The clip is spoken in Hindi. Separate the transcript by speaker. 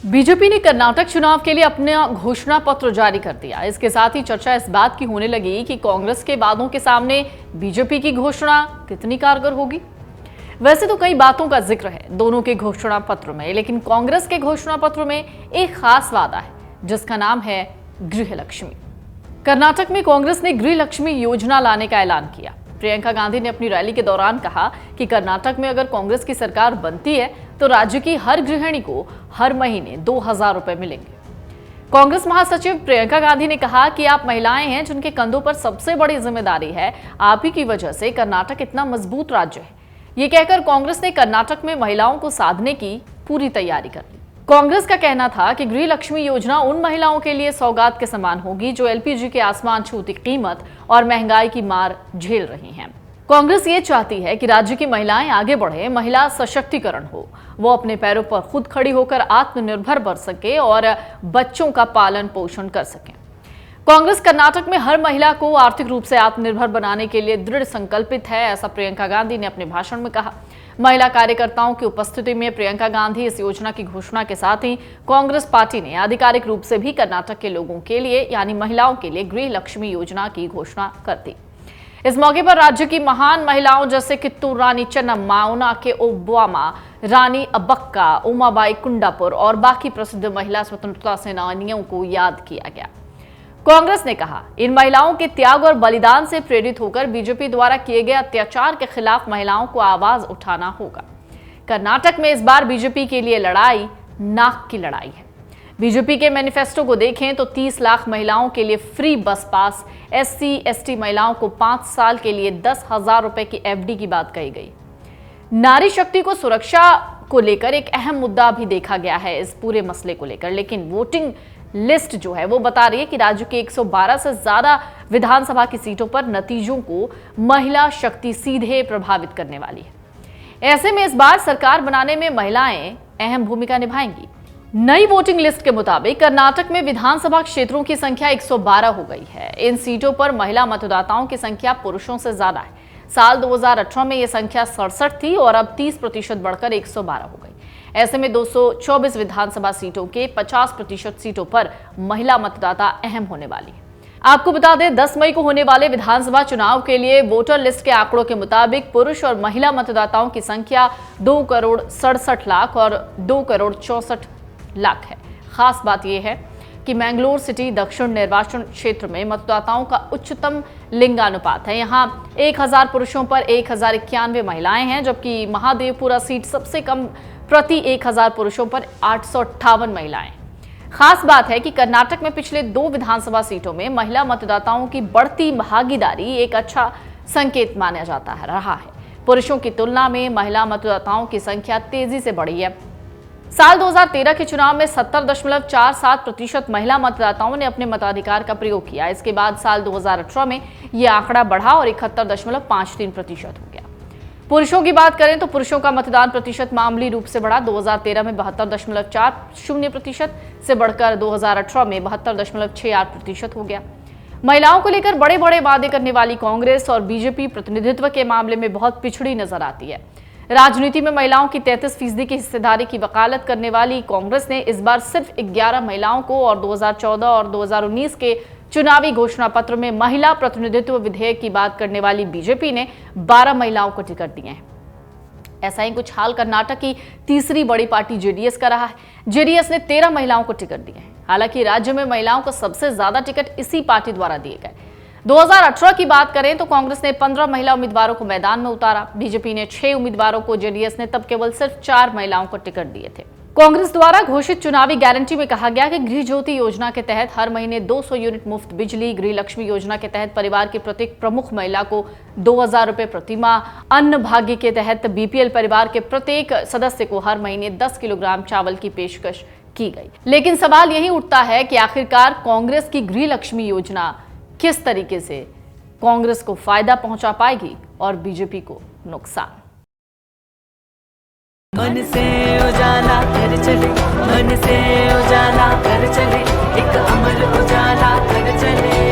Speaker 1: बीजेपी ने कर्नाटक चुनाव के लिए अपना घोषणा पत्र जारी कर दिया। इसके साथ ही चर्चा इस बात की होने लगी कि कांग्रेस के वादों के सामने बीजेपी की घोषणा कितनी कारगर होगी। वैसे तो कई बातों का जिक्र है दोनों के घोषणा पत्र में, लेकिन कांग्रेस के घोषणा पत्र में एक खास वादा है जिसका नाम है गृहलक्ष्मी। कर्नाटक में कांग्रेस ने गृहलक्ष्मी योजना लाने का ऐलान किया। प्रियंका गांधी ने अपनी रैली के दौरान कहा कि कर्नाटक में अगर कांग्रेस की सरकार बनती है तो राज्य की हर गृहिणी को हर महीने 2,000 रुपए मिलेंगे। कांग्रेस महासचिव प्रियंका गांधी ने कहा कि आप महिलाएं हैं जिनके कंधों पर सबसे बड़ी जिम्मेदारी है, आप ही की वजह से कर्नाटक इतना मजबूत राज्य है। ये कहकर कांग्रेस ने कर्नाटक में महिलाओं को साधने की पूरी तैयारी कर ली। कांग्रेस का कहना था कि गृहलक्ष्मी योजना उन महिलाओं के लिए सौगात के समान होगी जो एलपीजी के आसमान छूती कीमत और महंगाई की मार झेल रही हैं। कांग्रेस ये चाहती है कि राज्य की महिलाएं आगे बढ़े, महिला सशक्तिकरण हो, वो अपने पैरों पर खुद खड़ी होकर आत्मनिर्भर बन सके और बच्चों का पालन पोषण कर सके। कांग्रेस कर्नाटक में हर महिला को आर्थिक रूप से आत्मनिर्भर बनाने के लिए दृढ़ संकल्पित है, ऐसा प्रियंका गांधी ने अपने भाषण में कहा। महिला कार्यकर्ताओं की उपस्थिति में प्रियंका गांधी इस योजना की घोषणा के साथ ही कांग्रेस पार्टी ने आधिकारिक रूप से भी कर्नाटक के लोगों के लिए यानी महिलाओं के लिए गृहलक्ष्मी योजना की घोषणा कर दी। इस मौके पर राज्य की महान महिलाओं जैसे कित्तूर रानी चन्नम्मा, उनाके ओबामा, रानी अब्बक्का, उमाबाई कुंडापुर और बाकी प्रसिद्ध महिला स्वतंत्रता सेनानियों को याद किया गया। कांग्रेस ने कहा, इन महिलाओं के त्याग और बलिदान से प्रेरित होकर बीजेपी द्वारा किए गए अत्याचार के खिलाफ महिलाओं को आवाज उठाना होगा। कर्नाटक में इस बार बीजेपी के लिए लड़ाई नाक की लड़ाई है। बीजेपी के मैनिफेस्टो को देखें तो 30 लाख महिलाओं के लिए फ्री बस पास, SC/ST महिलाओं को 5 साल के लिए 10,000 रुपए की FD की बात कही गई। नारी शक्ति को सुरक्षा को लेकर एक अहम मुद्दा भी देखा गया है इस पूरे मसले को लेकर, लेकिन वोटिंग लिस्ट जो है वो बता रही है कि राज्य के 112 से ज्यादा विधानसभा की सीटों पर नतीजों को महिला शक्ति सीधे प्रभावित करने वाली है। ऐसे में इस बार सरकार बनाने में महिलाएं अहम भूमिका निभाएंगी। नई वोटिंग लिस्ट के मुताबिक कर्नाटक में विधानसभा क्षेत्रों की संख्या 112 हो गई है। इन सीटों पर महिला मतदाताओं की संख्या पुरुषों से ज्यादा है। साल 2018 में यह संख्या 67 थी और अब 30% बढ़कर 112 हो गई। ऐसे में 224 विधानसभा सीटों के 50% सीटों पर महिला मतदाता अहम होने वाली है। आपको बता दें, 10 मई को होने वाले विधानसभा चुनाव के लिए वोटर लिस्ट के आंकड़ों के मुताबिक पुरुष और महिला मतदाताओं की संख्या 2,67,00,000 और 2,64,00,000 है। खास बात यह है कि मैंगलोर सिटी दक्षिण निर्वाचन क्षेत्र में मतदाताओं का उच्चतम लिंगानुपात है। यहाँ 1,000 पुरुषों पर 1,091 महिलाएं हैं, जबकि महादेवपुरा सीट सबसे कम प्रति 1,000 पुरुषों पर 858 महिलाएं। खास बात है कि कर्नाटक में पिछले 2 विधानसभा सीटों में महिला मतदाताओं की बढ़ती भागीदारी एक अच्छा संकेत माना जाता रहा है। पुरुषों की तुलना में महिला मतदाताओं की संख्या तेजी से बढ़ी है। साल 2013 के चुनाव में 70.47% महिला मतदाताओं ने अपने मताधिकार का प्रयोग किया। इसके बाद साल 2018 में यह आंकड़ा बढ़ा और 71.53% हो गया। पुरुषों की बात करें तो पुरुषों का मतदान प्रतिशत मामूली रूप से बढ़ा। 2013 में 72.40% से बढ़कर 2018 में 72.68% हो गया। महिलाओं को लेकर बड़े बड़े वादे करने वाली कांग्रेस और बीजेपी प्रतिनिधित्व के मामले में बहुत पिछड़ी नजर आती है। राजनीति में महिलाओं की 33% की हिस्सेदारी की वकालत करने वाली कांग्रेस ने इस बार सिर्फ 11 महिलाओं को और 2014 और 2019 के चुनावी घोषणा पत्र में महिला प्रतिनिधित्व विधेयक की बात करने वाली बीजेपी ने 12 महिलाओं को टिकट दिए हैं। ऐसा ही कुछ हाल कर्नाटक की तीसरी बड़ी पार्टी जेडीएस का रहा है। जेडीएस ने 13 महिलाओं को टिकट दिए हैं। हालांकि राज्य में महिलाओं को सबसे ज्यादा टिकट इसी पार्टी द्वारा दिए गए। 2018 की बात करें तो कांग्रेस ने 15 महिला उम्मीदवारों को मैदान में उतारा। बीजेपी ने 6 उम्मीदवारों को, जेडीएस ने तब केवल सिर्फ 4 महिलाओं को टिकट दिए थे। कांग्रेस द्वारा घोषित चुनावी गारंटी में कहा गया कि गृह ज्योति योजना के तहत हर महीने 200 यूनिट मुफ्त बिजली, गृहलक्ष्मी योजना के तहत परिवार की प्रत्येक प्रमुख महिला को 2,000 रुपए प्रति माह, अन्न भाग्य के तहत बीपीएल परिवार के प्रत्येक सदस्य को हर महीने 10 किलोग्राम चावल की पेशकश की गई। लेकिन सवाल यही उठता है कि आखिरकार कांग्रेस की गृहलक्ष्मी योजना किस तरीके से कांग्रेस को फायदा पहुंचा पाएगी और बीजेपी को नुकसान।
Speaker 2: मन से उजाला कर चले, मन से उजाला कर चले, एक अमर उजाला कर चले।